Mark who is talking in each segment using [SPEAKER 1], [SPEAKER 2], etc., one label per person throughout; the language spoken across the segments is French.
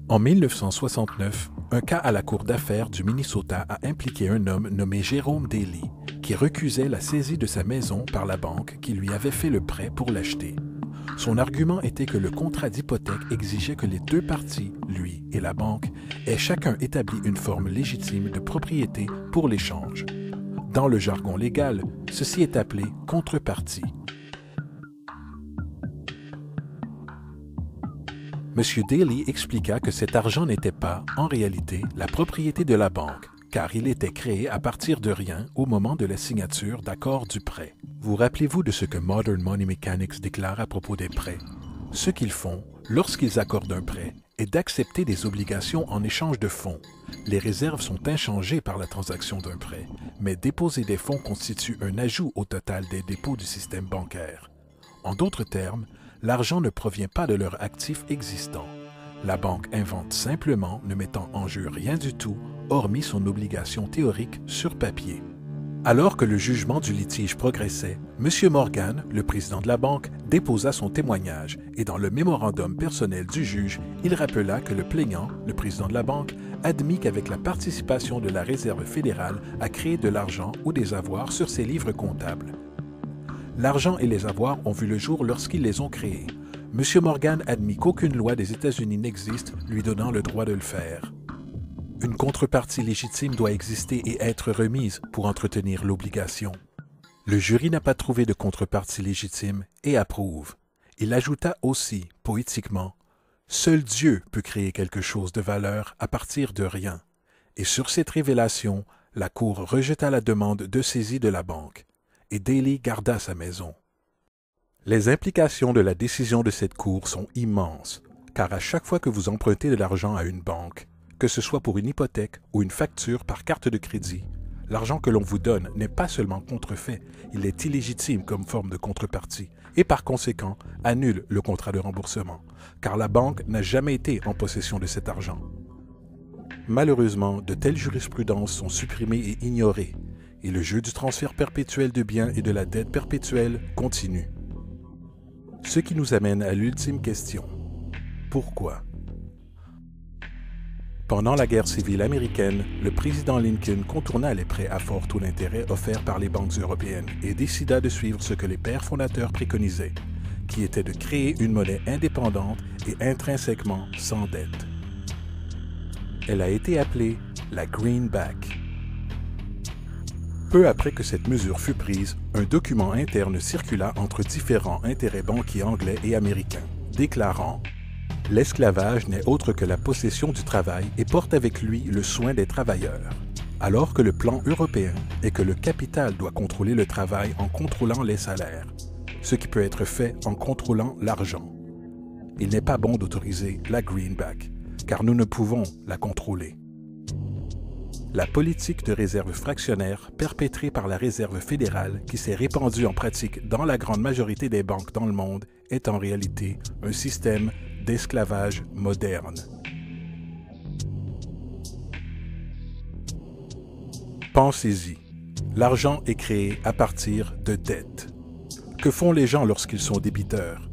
[SPEAKER 1] En 1969, un cas à la cour d'affaires du Minnesota a impliqué un homme nommé Jérôme Daly, qui recusait la saisie de sa maison par la banque qui lui avait fait le prêt pour l'acheter. Son argument était que le contrat d'hypothèque exigeait que les deux parties, lui et la banque, aient chacun établi une forme légitime de propriété pour l'échange. Dans le jargon légal, ceci est appelé contrepartie. M. Daly expliqua que cet argent n'était pas, en réalité, la propriété de la banque, car il était créé à partir de rien au moment de la signature d'accord du prêt. Vous rappelez-vous de ce que Modern Money Mechanics déclare à propos des prêts? Ce qu'ils font, lorsqu'ils accordent un prêt, est d'accepter des obligations en échange de fonds. Les réserves sont inchangées par la transaction d'un prêt, mais déposer des fonds constitue un ajout au total des dépôts du système bancaire. En d'autres termes, l'argent ne provient pas de leur actif existant. La banque invente simplement, ne mettant en jeu rien du tout, hormis son obligation théorique sur papier. Alors que le jugement du litige progressait, M. Morgan, le président de la banque, déposa son témoignage et dans le mémorandum personnel du juge, il rappela que le plaignant, le président de la banque, admit qu'avec la participation de la Réserve fédérale a créé de l'argent ou des avoirs sur ses livres comptables. L'argent et les avoirs ont vu le jour lorsqu'ils les ont créés. M. Morgan admit qu'aucune loi des États-Unis n'existe lui donnant le droit de le faire. Une contrepartie légitime doit exister et être remise pour entretenir l'obligation. Le jury n'a pas trouvé de contrepartie légitime et approuve. Il ajouta aussi, poétiquement, « Seul Dieu peut créer quelque chose de valeur à partir de rien. » Et sur cette révélation, la Cour rejeta la demande de saisie de la banque. Et Daly garda sa maison. Les implications de la décision de cette Cour sont immenses, car à chaque fois que vous empruntez de l'argent à une banque, que ce soit pour une hypothèque ou une facture par carte de crédit, l'argent que l'on vous donne n'est pas seulement contrefait, il est illégitime comme forme de contrepartie et par conséquent annule le contrat de remboursement, car la banque n'a jamais été en possession de cet argent. Malheureusement, de telles jurisprudences sont supprimées et ignorées, et le jeu du transfert perpétuel de biens et de la dette perpétuelle continue. Ce qui nous amène à l'ultime question. Pourquoi? Pendant la guerre civile américaine, le président Lincoln contourna les prêts à fort taux d'intérêt offerts par les banques européennes et décida de suivre ce que les pères fondateurs préconisaient, qui était de créer une monnaie indépendante et intrinsèquement sans dette. Elle a été appelée la Greenback. Peu après que cette mesure fut prise, un document interne circula entre différents intérêts banquiers anglais et américains, déclarant « L'esclavage n'est autre que la possession du travail et porte avec lui le soin des travailleurs, alors que le plan européen est que le capital doit contrôler le travail en contrôlant les salaires, ce qui peut être fait en contrôlant l'argent. Il n'est pas bon d'autoriser la greenback, car nous ne pouvons la contrôler. » La politique de réserve fractionnaire perpétrée par la Réserve fédérale, qui s'est répandue en pratique dans la grande majorité des banques dans le monde, est en réalité un système d'esclavage moderne. Pensez-y. L'argent est créé à partir de dettes. Que font les gens lorsqu'ils sont débiteurs?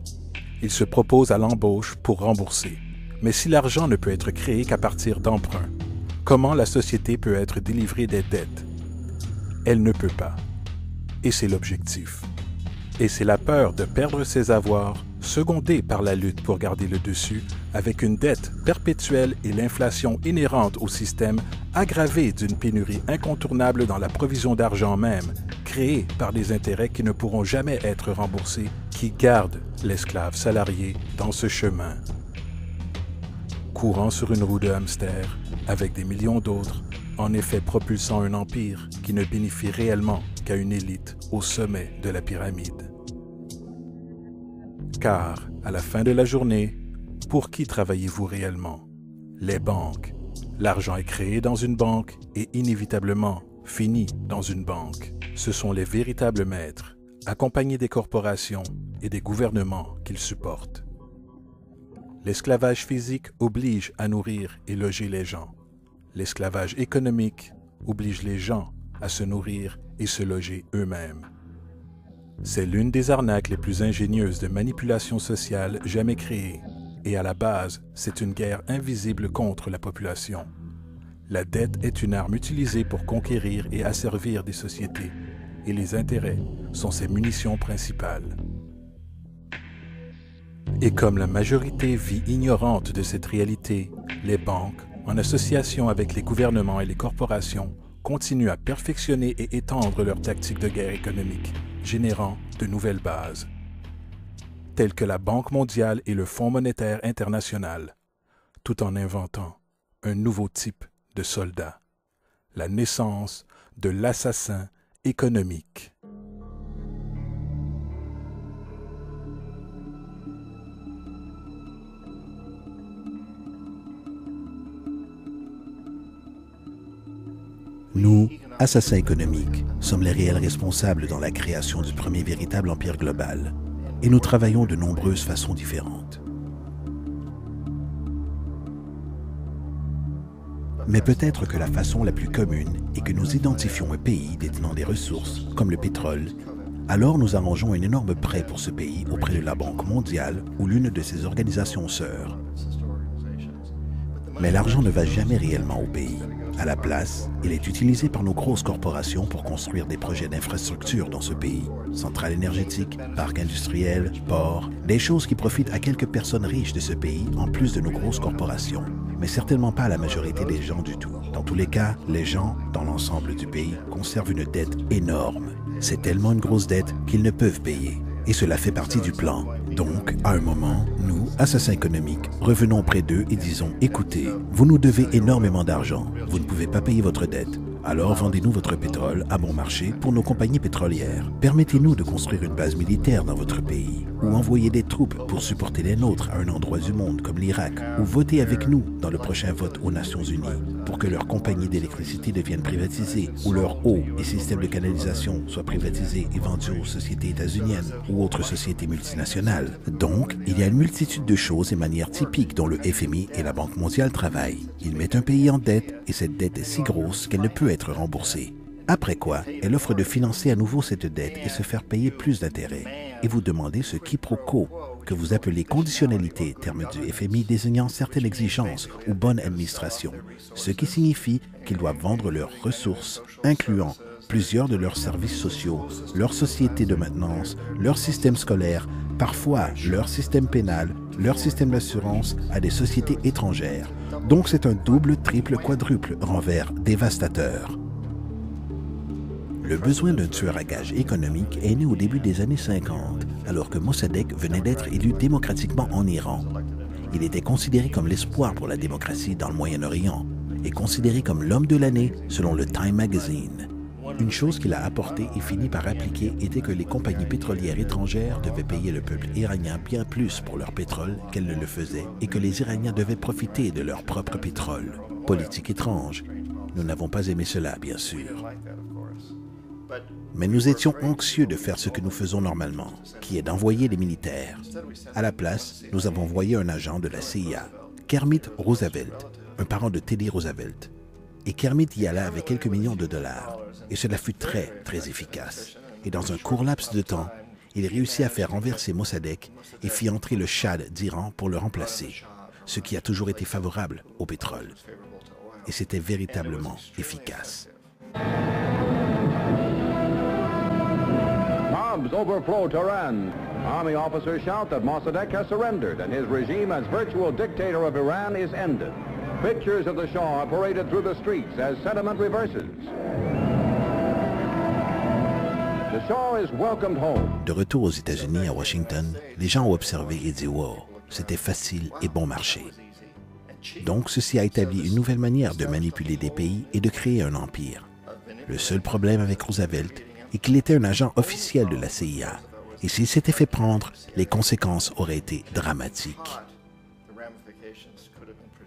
[SPEAKER 1] Ils se proposent à l'embauche pour rembourser. Mais si l'argent ne peut être créé qu'à partir d'emprunts, comment la société peut être délivrée des dettes? Elle ne peut pas. Et c'est l'objectif. Et c'est la peur de perdre ses avoirs, secondée par la lutte pour garder le dessus, avec une dette perpétuelle et l'inflation inhérente au système, aggravée d'une pénurie incontournable dans la provision d'argent même, créée par des intérêts qui ne pourront jamais être remboursés, qui garde l'esclave salarié dans ce chemin. Courant sur une roue de hamster, avec des millions d'autres, en effet propulsant un empire qui ne bénéficie réellement qu'à une élite au sommet de la pyramide. Car, à la fin de la journée, pour qui travaillez-vous réellement? Les banques. L'argent est créé dans une banque et inévitablement finit dans une banque. Ce sont les véritables maîtres, accompagnés des corporations et des gouvernements qu'ils supportent. L'esclavage physique oblige à nourrir et loger les gens. L'esclavage économique oblige les gens à se nourrir et se loger eux-mêmes. C'est l'une des arnaques les plus ingénieuses de manipulation sociale jamais créées, Et à la base, c'est une guerre invisible contre la population. La dette est une arme utilisée pour conquérir et asservir des sociétés, et les intérêts sont ses munitions principales. Et comme la majorité vit ignorante de cette réalité, les banques, en association avec les gouvernements et les corporations, continuent à perfectionner et étendre leurs tactiques de guerre économique, générant de nouvelles bases, telles que la Banque mondiale et le Fonds monétaire international, tout en inventant un nouveau type de soldat, la naissance de l'assassin économique.
[SPEAKER 2] Nous, assassins économiques, sommes les réels responsables dans la création du premier véritable empire global, et nous travaillons de nombreuses façons différentes. Mais peut-être que la façon la plus commune est que nous identifions un pays détenant des ressources, comme le pétrole, alors nous arrangeons un énorme prêt pour ce pays auprès de la Banque mondiale ou l'une de ses organisations sœurs. Mais l'argent ne va jamais réellement au pays. À la place, il est utilisé par nos grosses corporations pour construire des projets d'infrastructure dans ce pays. Centrales énergétiques, parcs industriels, ports, des choses qui profitent à quelques personnes riches de ce pays en plus de nos grosses corporations. Mais certainement pas à la majorité des gens du tout. Dans tous les cas, les gens, dans l'ensemble du pays, conservent une dette énorme. C'est tellement une grosse dette qu'ils ne peuvent payer. Et cela fait partie du plan. Donc, à un moment, nous, assassins économiques, revenons auprès d'eux et disons « Écoutez, vous nous devez énormément d'argent. Vous ne pouvez pas payer votre dette. Alors vendez-nous votre pétrole à bon marché pour nos compagnies pétrolières. Permettez-nous de construire une base militaire dans votre pays ou envoyer des troupes pour supporter les nôtres à un endroit du monde comme l'Irak ou votez avec nous dans le prochain vote aux Nations Unies pour que leurs compagnies d'électricité deviennent privatisées ou leurs eaux et systèmes de canalisation soient privatisés et vendus aux sociétés états-uniennes ou autres sociétés multinationales. Donc, il y a une multitude de choses et manières typiques dont le FMI et la Banque mondiale travaillent. Ils mettent un pays en dette et cette dette est si grosse qu'elle ne peut être remboursée. Après quoi, elle offre de financer à nouveau cette dette et se faire payer plus d'intérêts. Et vous demandez ce quiproquo, que vous appelez conditionnalité, terme du FMI désignant certaines exigences ou bonne administration, ce qui signifie qu'ils doivent vendre leurs ressources, incluant plusieurs de leurs services sociaux, leurs sociétés de maintenance, leur système scolaire, parfois leur système pénal, leur système d'assurance à des sociétés étrangères. Donc c'est un double, triple, quadruple renvers dévastateur. Le besoin d'un tueur à gages économique est né au début des années 50, alors que Mossadegh venait d'être élu démocratiquement en Iran. Il était considéré comme l'espoir pour la démocratie dans le Moyen-Orient et considéré comme l'homme de l'année selon le Time Magazine. Une chose qu'il a apportée et fini par appliquer était que les compagnies pétrolières étrangères devaient payer le peuple iranien bien plus pour leur pétrole qu'elles ne le faisaient et que les Iraniens devaient profiter de leur propre pétrole. Politique étrange. Nous n'avons pas aimé cela, bien sûr. Mais nous étions anxieux de faire ce que nous faisons normalement, qui est d'envoyer les militaires. À la place, nous avons envoyé un agent de la CIA, Kermit Roosevelt, un parent de Teddy Roosevelt. Et Kermit y alla avec quelques millions de dollars. Et cela fut très, très efficace. Et dans un court laps de temps, il réussit à faire renverser Mossadegh et fit entrer le Shah d'Iran pour le remplacer, ce qui a toujours été favorable au pétrole. Et c'était véritablement efficace.
[SPEAKER 3] Bombs overflow Tehran. Army officers shout that Mossadegh has surrendered and his regime as virtual dictator of Iran is ended. Pictures of the Shah are paraded through the streets as sentiment reverses. The Shah is welcomed home.
[SPEAKER 2] De retour aux États-Unis, à Washington, les gens ont observé et dit « Wow, c'était facile et bon marché ». Donc, ceci a établi une nouvelle manière de manipuler des pays et de créer un empire. Le seul problème avec Roosevelt est qu'il était un agent officiel de la CIA. Et s'il s'était fait prendre, les conséquences auraient été dramatiques.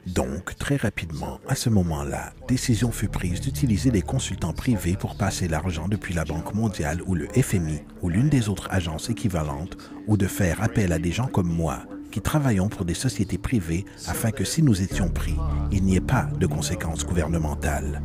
[SPEAKER 2] Donc, très rapidement, à ce moment-là, décision fut prise d'utiliser des consultants privés pour passer l'argent depuis la Banque mondiale ou le FMI ou l'une des autres agences équivalentes ou de faire appel à des gens comme moi qui travaillons pour des sociétés privées afin que si nous étions pris, il n'y ait pas de conséquences gouvernementales.